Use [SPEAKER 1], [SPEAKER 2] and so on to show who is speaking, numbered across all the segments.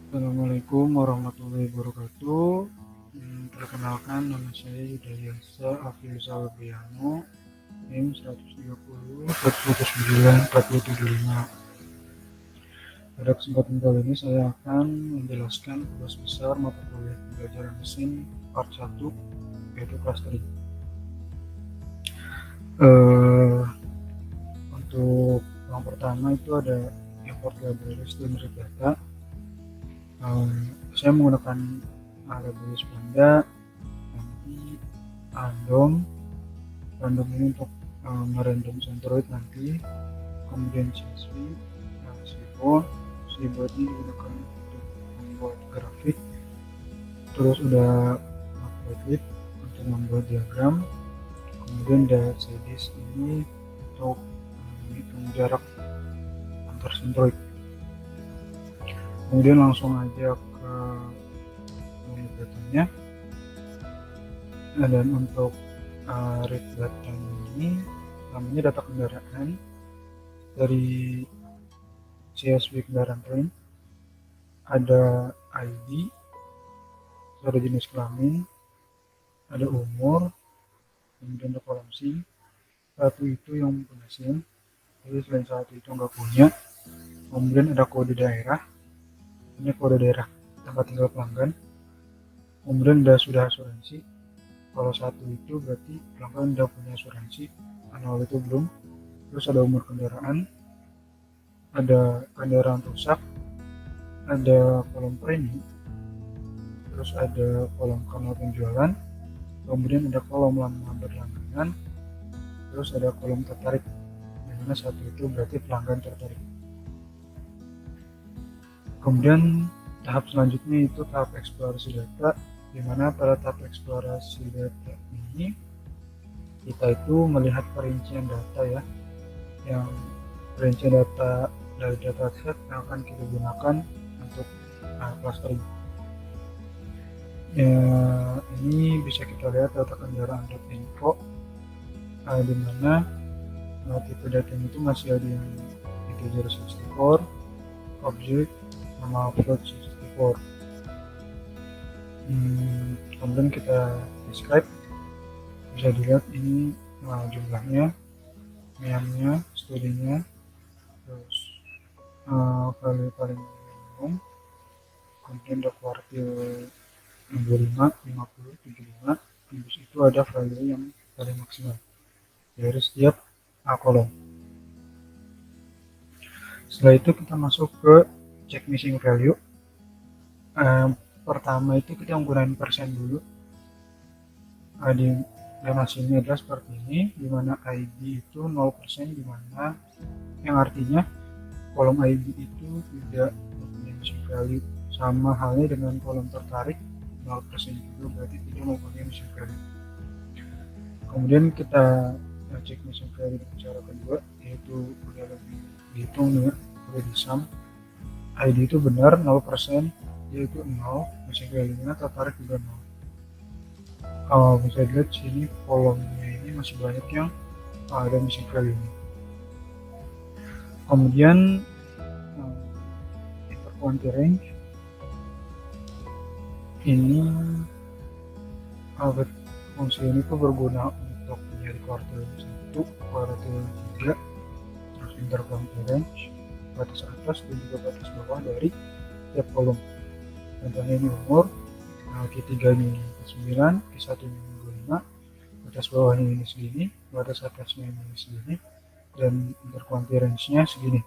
[SPEAKER 1] Assalamualaikum warahmatullahi wabarakatuh. Perkenalkan, nama saya Yuda Yasa Afrizal Biano, NIM 130 49 475. Pada kesempatan kali ini saya akan menjelaskan tugas besar mata kuliah pembelajaran mesin part 1, yaitu clustering. Untuk yang pertama itu ada import libraries dan read data. Saya menggunakan libraries Panda, nanti random ini untuk merandom Android nanti, kemudian CSV, Sibo ini digunakan untuk membuat grafik, terus udah Matplotlib untuk membuat diagram, kemudian ada CDS ini untuk menghitung jarak antar Android. Kemudian langsung aja ke unit datanya. Dan untuk read data ini namanya data kendaraan dari CSV kendaraan lain. Ada ID, ada jenis kelamin, ada umur, kemudian ada kolom SIM. Satu itu yang punya SIM, jadi selain satu itu nggak punya. Kemudian ada kode daerah, ini kode daerah tempat tinggal pelanggan. Kemudian ada sudah asuransi, kalau satu itu berarti pelanggan udah punya asuransi, annual itu belum. Terus ada umur kendaraan, ada kendaraan rusak, ada kolom premi, terus ada kolom kanal penjualan, kemudian ada kolom lama berlangganan, terus ada kolom tertarik, dimana satu itu berarti pelanggan tertarik. Kemudian tahap selanjutnya itu tahap eksplorasi data, di mana pada tahap eksplorasi data ini kita itu melihat perincian data ya, yang perincian data dari dataset yang akan kita gunakan untuk clustering. Ya, ini bisa kita lihat data kendaraan.info, di mana tipe data itu masih ada yang integer 64, object, sama float 64. Kemudian kita describe, bisa dilihat ini jumlahnya, name-nya, studinya, terus value paling minimum, kemudian ada kuartil 65, 50, 75, terus itu ada value yang paling maksimal dari setiap kolom. Setelah itu kita masuk ke check missing value. Pertama itu kita menggunakan persen dulu. Dan hasilnya adalah seperti ini, dimana ID itu 0%, dimana yang artinya kolom ID itu tidak mempunyai missing value. Sama halnya dengan kolom tertarik 0% juga berarti tidak mempunyai missing value. Kemudian kita cek missing value dengan cara kedua, yaitu udah lebih dihitung dengan udah di sum. ID itu benar 0%, yaitu 0, missing value-nya tertarik juga 0. Bisa dilihat sini kolomnya ini masih banyak yang ada missing value-nya. Kemudian interquantity range ini fungsi ini tuh berguna untuk mencari kuartil 1, kuartil 3, terus interquantity range, batas atas dan juga batas bawah dari tiap kolom. Contohnya ini umur, Q3 ini 9, Q1 ini 5, batas bawahnya ini segini, batas atasnya ini segini, dan interquantity range-nya segini.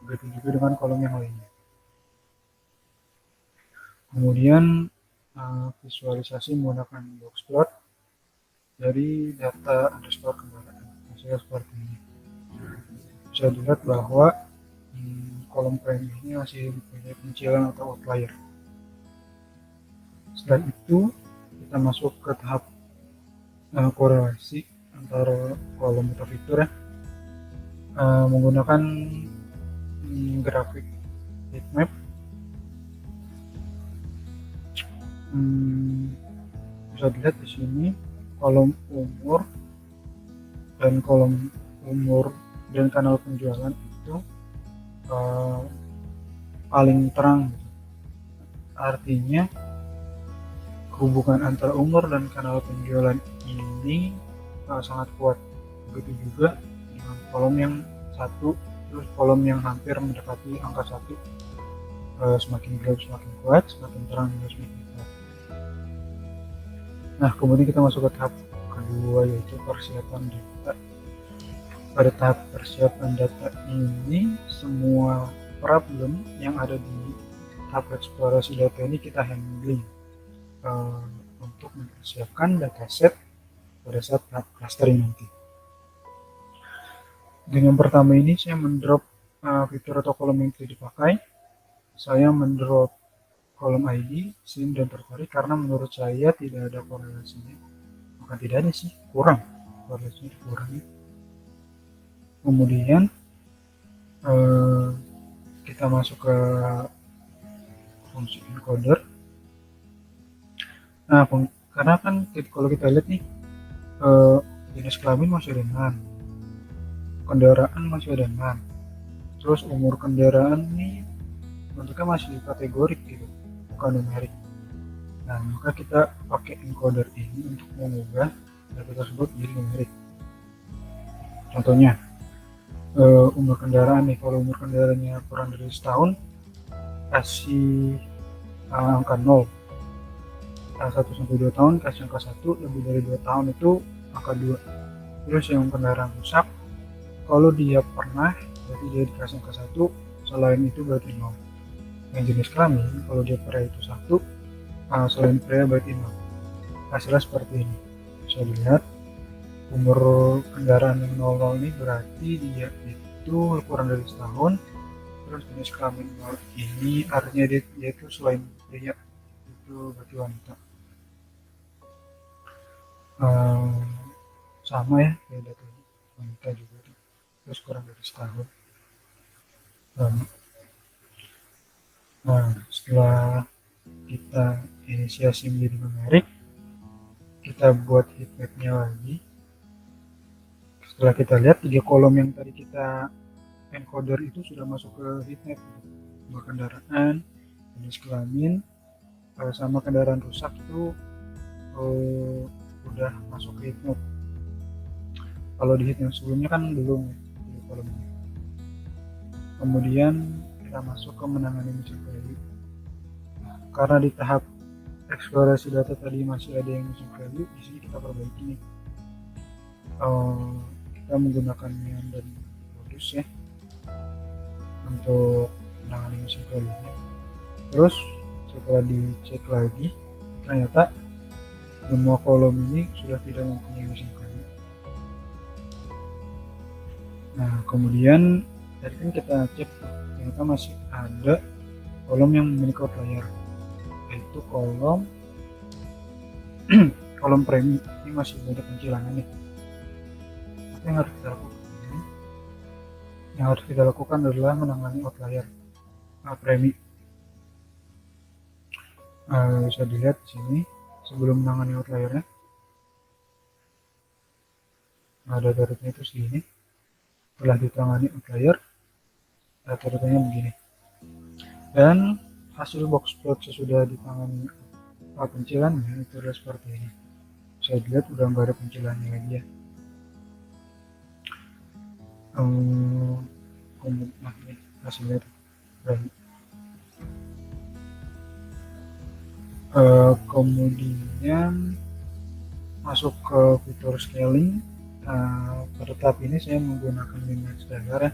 [SPEAKER 1] Begitu juga dengan kolom yang lainnya. Kemudian visualisasi menggunakan box plot dari data underscore kendaraan, hasilnya seperti ini. Bisa dilihat bahwa kolom premi ini masih mempunyai pencilan atau outlier. Setelah itu kita masuk ke tahap korelasi antara kolom atau fitur ya, menggunakan grafik heatmap. Bisa dilihat di sini kolom umur dan kanal penjualan itu paling terang, Artinya hubungan antara umur dan kanal penjualan ini sangat kuat. Begitu juga dengan kolom yang satu, terus kolom yang hampir mendekati angka 1, semakin gelap semakin kuat, semakin terang juga semakin kuat. Nah, kemudian kita masuk ke tahap kedua, yaitu persiapan data. Pada tahap persiapan data ini, semua problem yang ada di tahap eksplorasi data ini kita handling untuk mempersiapkan dataset pada saat tahap clustering nanti. Dengan pertama ini saya mendrop fitur atau kolom yang tidak dipakai. Saya mendrop kolom ID, SIM, dan tertarik karena menurut saya tidak ada korelasinya. Bukan tidak ada sih, kurang. Korelasinya kurang. Kemudian kita masuk ke fungsi encoder. Nah, karena kan kalau kita lihat nih, jenis kelamin masih ada 6, kendaraan masih ada 6, terus umur kendaraan nih bentuknya masih kategorik gitu, bukan numerik. Nah, maka kita pakai encoder ini untuk mengubah data tersebut menjadi numerik. Contohnya, umur kendaraan nih, kalau umur kendaraannya kurang dari setahun, kasih angka 0. 1 sampai 2 tahun kasih angka 1, lebih dari 2 tahun itu angka 2. Terus yang kendaraan rusak, kalau dia pernah berarti dia dikasih angka 1, selain itu berarti 0. Yang jenis kelamin, kalau dia pria itu 1, selain pria berarti 0. Hasilnya seperti ini. Bisa dilihat umur kendaraan yang 00 ini berarti dia itu kurang dari setahun. Terus jenis kelamin 0 ini artinya dia itu selain pria itu berarti wanita. Sama ya kayak data wanita juga, terus kurang dari setahun. Nah, setelah kita inisiasi menjadi numerik, kita buat heatmapnya lagi. Setelah kita lihat 3 kolom yang tadi kita encoder itu sudah masuk ke heatmap, umur kendaraan, jenis kelamin, sama kendaraan rusak itu udah masuk ke heatmap. Kalau di heatmap sebelumnya kan belum di kolomnya. Kemudian kita masuk ke menangani missing value. Karena di tahap eksplorasi data tadi masih ada yang missing value, di sini kita perbaiki nih. Kita menggunakan neon dan modus ya untuk menangani missing value-nya. Terus setelah dicek lagi, ternyata semua kolom ini sudah tidak mempunyai missing value. Nah, kemudian tadi kan kita cek ternyata masih ada kolom yang memiliki outlier, yaitu kolom kolom premi. Ini masih banyak pencilangan nih. Apa yang harus kita lakukan? Yang harus kita lakukan adalah menangani outlier premi. Bisa dilihat di sini sebelum menangani outliernya. Ada datanya itu segini. Setelah ditangani outlier, datanya begini. Dan hasil box plot sesudah ditangani pencilannya itu adalah seperti ini. Saya lihat udah nggak ada pencilannya lagi ya. Nah, ini hasilnya kemudian masuk ke fitur scaling. Pada tahap ini saya menggunakan min-max diagram ya.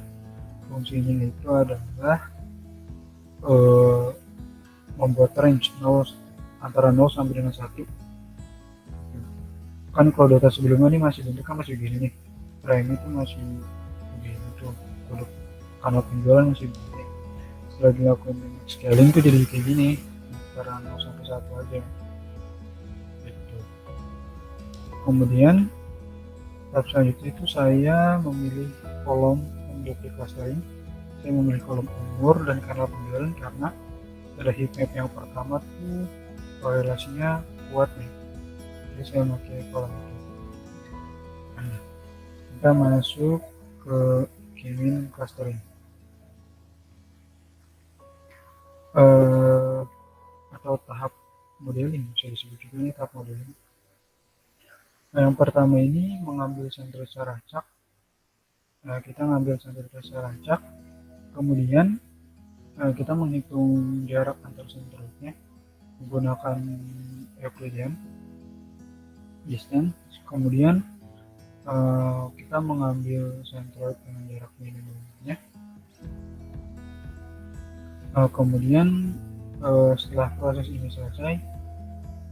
[SPEAKER 1] Fungsinya itu adalah membuat range 0 antara 0 sampai dengan 1. Kan kalau data sebelumnya ini masih bentuknya masih begini nih, prime itu masih begini tuh, produk kanal penjualan masih begini. Setelah dilakukan scaling itu jadi kayak gini antara 0 sampai 1 aja gitu. Kemudian tahap selanjutnya itu saya memilih kolom untuk di clustering. Saya memilih kolom umur dan kanal penjualan karena pada heatmap yang pertama tuh korelasinya kuat nih, jadi saya pakai kolom itu. Nah, kita masuk ke K-mean clustering. disebut juga ini tahap modeling. Nah, yang pertama ini mengambil centroid secara acak. Nah, kita ngambil centroid secara acak, kemudian kita menghitung jarak antar centroidnya menggunakan Euclidean distance. Kemudian kita mengambil centroid dengan jarak minimumnya. Kemudian setelah proses ini selesai,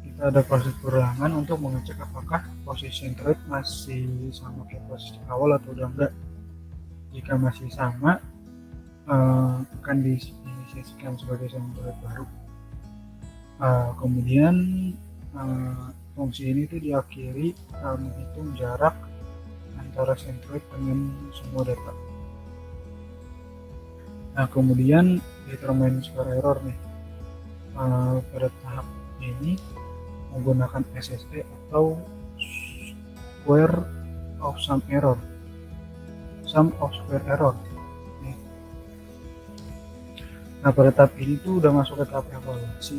[SPEAKER 1] kita ada proses perulangan untuk mengecek apakah posisi centroid masih sama kayak posisi awal atau udah enggak. Jika masih sama, akan diinisiasikan sebagai centroid baru. Kemudian fungsi ini tuh diakhiri menghitung jarak antara centroid dengan semua data. Nah, kemudian determine square error nih. Pada tahap ini menggunakan SSE atau square of sum error, sum of square error. Nah, pada tahap ini tuh udah masuk ke tahap evaluasi.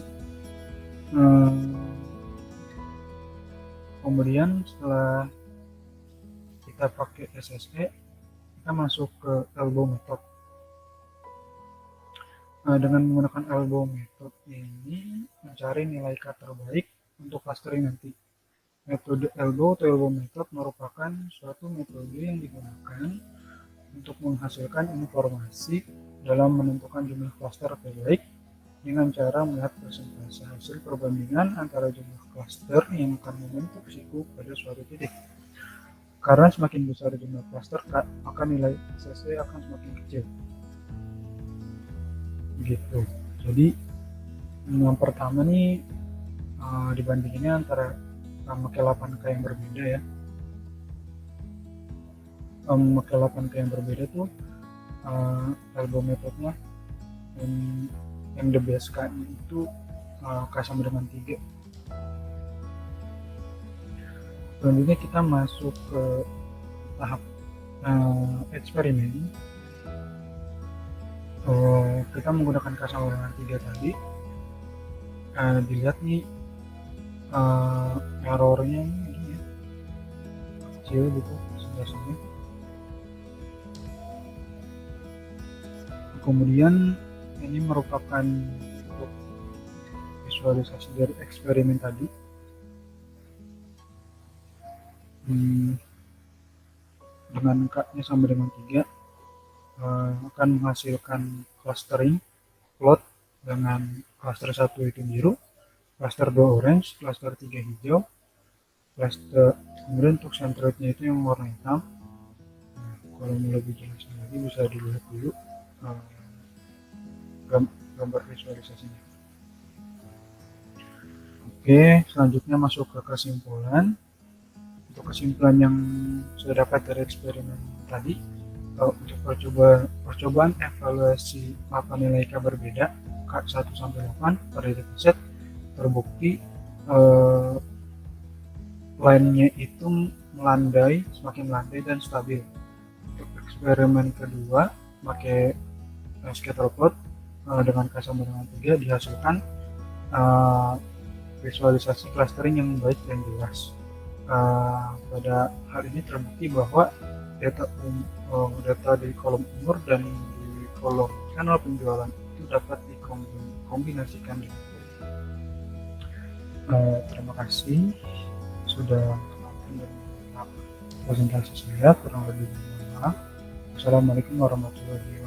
[SPEAKER 1] Kemudian setelah kita pakai SSE, kita masuk ke elbow method. Dengan menggunakan elbow method ini mencari nilai K terbaik untuk clustering nanti. Metode elbow atau elbow method merupakan suatu metode yang digunakan untuk menghasilkan informasi dalam menentukan jumlah cluster terbaik dengan cara melihat persentase hasil perbandingan antara jumlah cluster yang akan membentuk siku pada suatu titik. Karena semakin besar jumlah cluster, maka nilai SSE akan semakin kecil. Gitu. Jadi yang pertama nih dibandinginnya antara pakai 8K yang berbeda ya. Pakai 8K yang berbeda tuh elbow methodnya yang the best K itu K sama dengan 3. Selanjutnya kita masuk ke tahap eksperimen. Kita menggunakan K sama dengan 3 tadi. Dilihat nih errornya ini ya, kecil gitu sebesarnya. Kemudian ini merupakan untuk visualisasi dari eksperimen tadi. Dengan K-nya sama dengan 3 akan menghasilkan clustering plot dengan cluster 1 itu biru, cluster 2 orange, cluster 3 hijau, cluster kemudian untuk centroidnya itu yang warna hitam. Nah, kalau mau lebih jelas lagi bisa dilihat dulu gambar visualisasinya. Oke, selanjutnya masuk ke kesimpulan. Untuk kesimpulan yang sudah dapat dari eksperimen tadi, untuk percobaan evaluasi 8 nilai K berbeda K1 sampai 8 pada dataset terbukti line-nya itu semakin melandai dan stabil. Untuk eksperimen kedua pakai scatter plot dengan K sama dengan 3 dihasilkan visualisasi clustering yang baik dan jelas. Pada hal ini terbukti bahwa data di kolom umur dan di kolom channel penjualan itu dapat dikombinasikan. Terima kasih sudah menonton presentasi saya, kurang lebih mohon maaf. Assalamualaikum warahmatullahi wabarakatuh.